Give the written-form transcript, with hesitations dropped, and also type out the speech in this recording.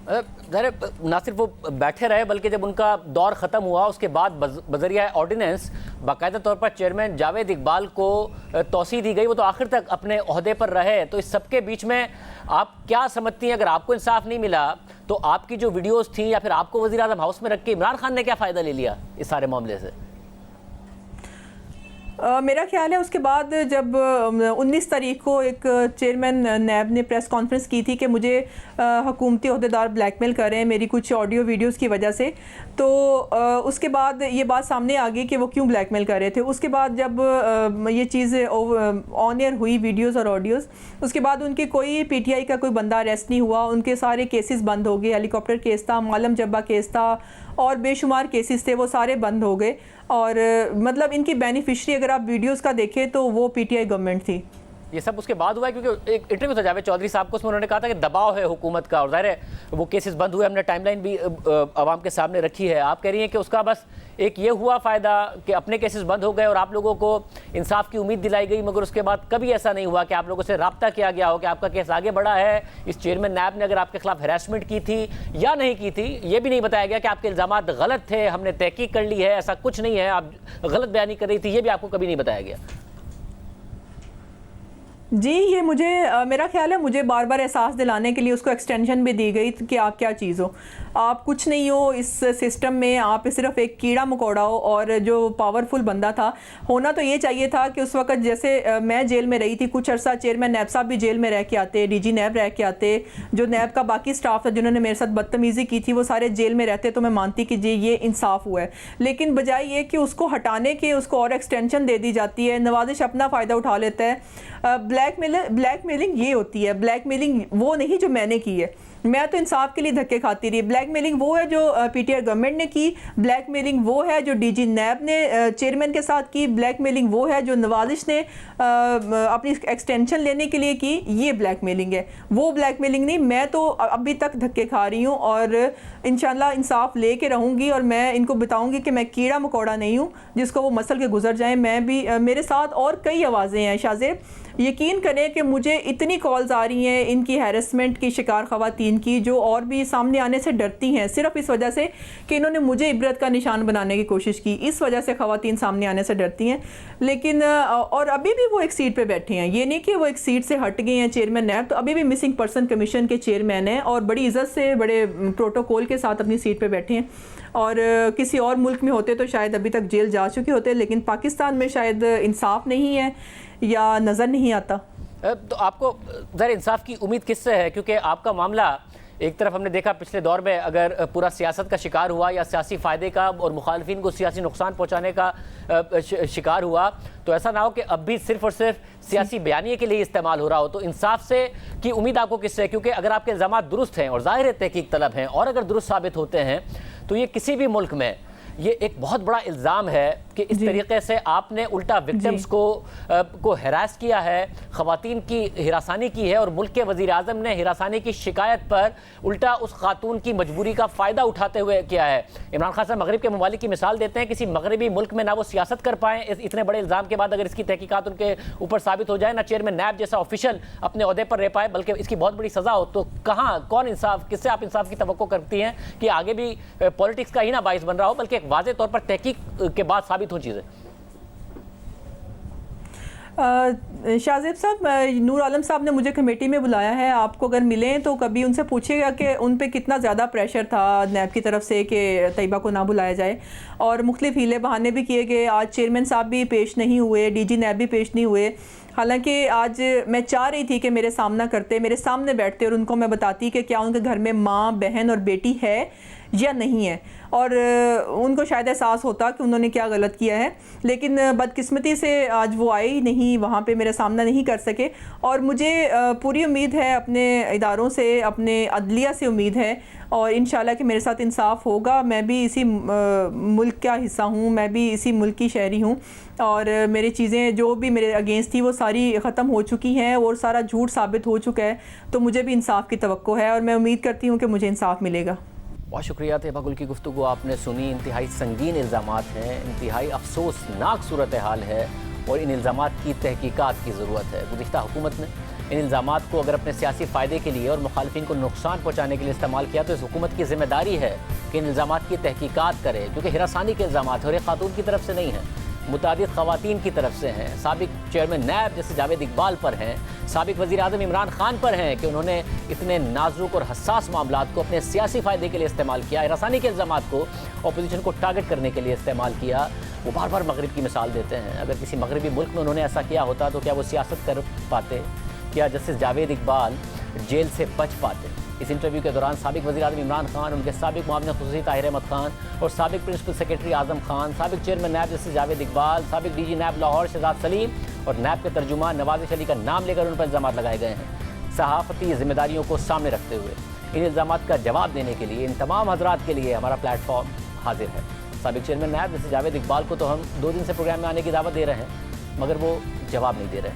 ज़ाहिर ना सिर्फ वो बैठे रहे बल्कि जब उनका दौर ख़त्म हुआ उसके बाद बज़रिया ऑर्डिनेंस बाकायदा तौर पर चेयरमैन जावेद इकबाल को तौसीह दी गई, वो तो आखिर तक अपने ओहदे पर रहे। तो इस सबके बीच में आप क्या समझती हैं, अगर आपको इंसाफ नहीं मिला तो आपकी जो वीडियोज़ थी या फिर आपको वज़ीर आज़म हाउस में रख के इमरान खान ने क्या फ़ायदा ले लिया इस सारे मामले से? मेरा ख्याल है उसके बाद जब 19 तारीख को एक चेयरमैन नैब ने प्रेस कॉन्फ्रेंस की थी कि मुझे हुकूमती अहदेदार ब्लैकमेल कर रहे हैं मेरी कुछ ऑडियो वीडियोस की वजह से, तो उसके बाद ये बात सामने आ गई कि वो क्यों ब्लैकमेल कर रहे थे। उसके बाद जब ये चीज़ें ऑन एयर हुई वीडियोस और ऑडियोस, उसके बाद उनके कोई पीटीआई का कोई बंदा अरेस्ट नहीं हुआ, उनके सारे केसेस बंद हो गए। हेलीकॉप्टर केस था, मालम जब्बा केस था और बेशुमार केसेस थे, वो सारे बंद हो गए। और मतलब इनकी बेनिफिशरी अगर आप वीडियोस का देखें तो वो पीटीआई गवर्नमेंट थी। ये सब उसके बाद हुआ है क्योंकि एक इंटरव्यू था जावेद चौधरी साहब को, उसमें उन्होंने कहा था कि दबाव है हुकूमत का और ज़ाहिर है वो केसेस बंद हुए, हमने टाइमलाइन भी आवाम के सामने रखी है। आप कह रही हैं कि उसका बस एक ये हुआ फ़ायदा कि अपने केसेस बंद हो गए और आप लोगों को इंसाफ की उम्मीद दिलाई गई, मगर उसके बाद कभी ऐसा नहीं हुआ कि आप लोगों से रब्ता किया गया हो कि आपका केस आगे बढ़ा है, इस चेयरमैन नैब ने अगर आपके खिलाफ हैरेसमेंट की थी या नहीं की थी। ये भी नहीं बताया गया कि आपके इल्ज़ामात गलत थे, हमने तहकीक कर ली है, ऐसा कुछ नहीं है, आप गलत बयानी कर रही थी, ये भी आपको कभी नहीं बताया गया। जी, ये मुझे मेरा ख्याल है मुझे बार बार एहसास दिलाने के लिए उसको एक्सटेंशन भी दी गई कि आप क्या चीज़ हो, आप कुछ नहीं हो इस सिस्टम में, आप सिर्फ एक कीड़ा मकोड़ा हो। और जो पावरफुल बंदा था, होना तो ये चाहिए था कि उस वक्त जैसे मैं जेल में रही थी कुछ अर्सा, चेयरमैन नैब साहब भी जेल में रह के आते, डीजी नैब रह के आते, जो नैब का बाकी स्टाफ था जिन्होंने मेरे साथ बदतमीज़ी की थी वो सारे जेल में रहते, तो मैं मानती कि जी ये इंसाफ हुआ है। लेकिन बजाय ये कि उसको हटाने के उसको और एक्सटेंशन दे दी जाती है, नवाजिश अपना फ़ायदा उठा लेता है। ब्लैकमेलिंग ये होती है, ब्लैकमेलिंग वो नहीं जो मैंने की है, मैं तो इंसाफ के लिए धक्के खाती रही। ब्लैकमेलिंग वो है जो पीटीआई गवर्नमेंट ने की, ब्लैकमेलिंग वो है जो डीजी नैब ने चेयरमैन के साथ की, ब्लैकमेलिंग वो है जो नवाजिश ने अपनी एक्सटेंशन लेने के लिए की। ये ब्लैकमेलिंग है, वो ब्लैकमेलिंग नहीं। मैं तो अभी तक धक्के खा रही हूँ और इंशाल्लाह इंसाफ ले के रहूँगी और मैं इनको बताऊँगी कि मैं कीड़ा मकोड़ा नहीं हूँ जिसको वो मसल के गुजर जाएँ। मैं भी, मेरे साथ और कई आवाज़ें हैं शाहज़ेब, यकीन करें कि मुझे इतनी कॉल्स आ रही हैं इनकी हैरेसमेंट की शिकार ख़वातीन की, जो और भी सामने आने से डरती हैं सिर्फ इस वजह से कि इन्होंने मुझे इबरत का निशान बनाने की कोशिश की, इस वजह से ख़वातीन सामने आने से डरती हैं। लेकिन और अभी भी वो एक सीट पे बैठे हैं, ये नहीं कि वो एक सीट से हट गए हैं चेयरमैन नैब, तो अभी भी मिसिंग पर्सन कमीशन के चेयरमैन हैं और बड़ी इज़्ज़त से बड़े प्रोटोकॉल के साथ अपनी सीट पर बैठे हैं। और किसी और मुल्क में होते तो शायद अभी तक जेल जा चुके होते, लेकिन पाकिस्तान में शायद इंसाफ नहीं है या नज़र नहीं आता। तो आपको ज़रा इंसाफ की उम्मीद किससे है, क्योंकि आपका मामला एक तरफ हमने देखा पिछले दौर में अगर पूरा सियासत का शिकार हुआ या सियासी फ़ायदे का और मुखालफिन को सियासी नुकसान पहुंचाने का शिकार हुआ, तो ऐसा ना हो कि अब भी सिर्फ और सिर्फ सियासी बयानिए के लिए इस्तेमाल हो रहा हो। तो इंसाफ से की उम्मीद आपको किससे है, क्योंकि अगर आपके इल्ज़ामात दुरुस्त हैं और ज़ाहिर तहकीक तलब हैं और अगर दुरुस्त साबित होते हैं तो ये किसी भी मुल्क में ये एक बहुत बड़ा इल्ज़ाम है कि इस तरीके से आपने उल्टा विक्टिम्स को हरास किया है, ख़वातीन की हिरासानी की है और मुल्क के वज़ीर आज़म ने हिरासानी की शिकायत पर उल्टा उस खातून की मजबूरी का फ़ायदा उठाते हुए किया है। इमरान खान साहब मगरिब के ममालिक की मिसाल देते हैं, किसी मगरबी मुल्क में ना वो सियासत कर पाएँ इतने बड़े इल्ज़ाम के बाद, अगर इसकी तहकीकात उनके ऊपर साबित हो जाए, ना चेयरमैन नैब जैसा ऑफिशियल अपने ओहदे पर रह पाए बल्कि इसकी बहुत बड़ी सज़ा हो, तो कहाँ कौन इंसाफ, किससे आप इंसाफ की तवक्को करती हैं कि आगे भी पॉलिटिक्स का ही ना बाइस बन रहा हो बल्कि वाज़े तौर पर तहकीक के बाद साबित हो चीज़ें? शाहज़ेब साहब, नूर आलम साहब ने मुझे कमेटी में बुलाया है, आपको अगर मिलें तो कभी उनसे पूछिएगा कि उन पे कितना ज़्यादा प्रेशर था नैब की तरफ से कि तैयबा को ना बुलाया जाए, और मुख्तलिफ हीले बहाने भी किए गए। आज चेयरमैन साहब भी पेश नहीं हुए, डीजी नैब भी पेश नहीं हुए। हालांकि आज मैं चाह रही थी कि मेरे सामना करते, मेरे सामने बैठते और उनको मैं बताती कि क्या उनके घर में माँ, बहन और बेटी है या नहीं है, और उनको शायद एहसास होता कि उन्होंने क्या गलत किया है। लेकिन बदकिस्मती से आज वो आए ही नहीं, वहाँ पे मेरा सामना नहीं कर सके। और मुझे पूरी उम्मीद है अपने इदारों से, अपने अदलिया से उम्मीद है, और इंशाल्लाह कि मेरे साथ इंसाफ होगा। मैं भी इसी मुल्क का हिस्सा हूँ, मैं भी इसी मुल्क की शहरी हूँ, और मेरी चीज़ें जो भी मेरे अगेंस्ट थी वो सारी ख़त्म हो चुकी हैं और सारा झूठ साबित हो चुका है। तो मुझे भी इंसाफ की तवक्को है और मैं उम्मीद करती हूँ कि मुझे इंसाफ मिलेगा। बहुत शुक्रिया तैयबा गुल की गुफ्तगू आपने सुनी। इंतहाई संगीन इल्ज़ामात हैं, इंतहाई अफसोसनाक सूरत हाल है और इन इल्ज़ामात की तहकीकात की ज़रूरत है। गुज़िश्ता हुकूमत ने इन इल्ज़ामात को अगर अपने सियासी फ़ायदे के लिए और मुखालफिन को नुकसान पहुँचाने के लिए इस्तेमाल किया तो इस हुकूमत की ज़िम्मेदारी है कि इन इल्ज़ामात की तहकीकात करे, क्योंकि हिरासानी के इल्ज़ामात है और एक खातून की तरफ से नहीं है, मुतादिद ख़वातीन की तरफ से हैं। साबिक चेयरमैन नैब जैसे जावेद इकबाल पर हैं, साबिक वज़ीर आज़म इमरान खान पर हैं कि उन्होंने इतने नाजुक और हसास मामलात को अपने सियासी फ़ायदे के लिए इस्तेमाल किया, हिरासानी के इल्ज़ामात को अपोजिशन को टारगेट करने के लिए इस्तेमाल किया। वो बार बार मगरिब की मिसाल देते हैं। अगर किसी मगरबी मुल्क में उन्होंने ऐसा किया होता तो क्या वो सियासत कर पाते? क्या जस्टिस जावेद इकबाल जेल से बच पाते? इस इंटरव्यू के दौरान साबिक वज़ीर आज़म इमरान खान, उनके साबिक मुआविन ख़ुसूसी ताहिर अहमद खान और साबिक प्रिंसिपल सेक्रेटरी आज़म खान, साबिक chairman NAB justice Javed Iqbal, साबिक DG नैब लाहौर शहजाद सलीम और नैब के तर्जुमान नवाज़िश अली का नाम लेकर उन पर इल्ज़ाम लगाए गए हैं। सहाफ़ती ज़िम्मेदारियों को सामने रखते हुए इन इल्ज़ामात का जवाब देने के लिए इन तमाम हज़रात के लिए हमारा प्लेटफॉर्म हाजिर है। साबिक chairman NAB justice Javed Iqbal को तो हम 2 दिन से प्रोग्राम में आने की दावत दे रहे हैं, मगर वो जवाब नहीं दे रहे।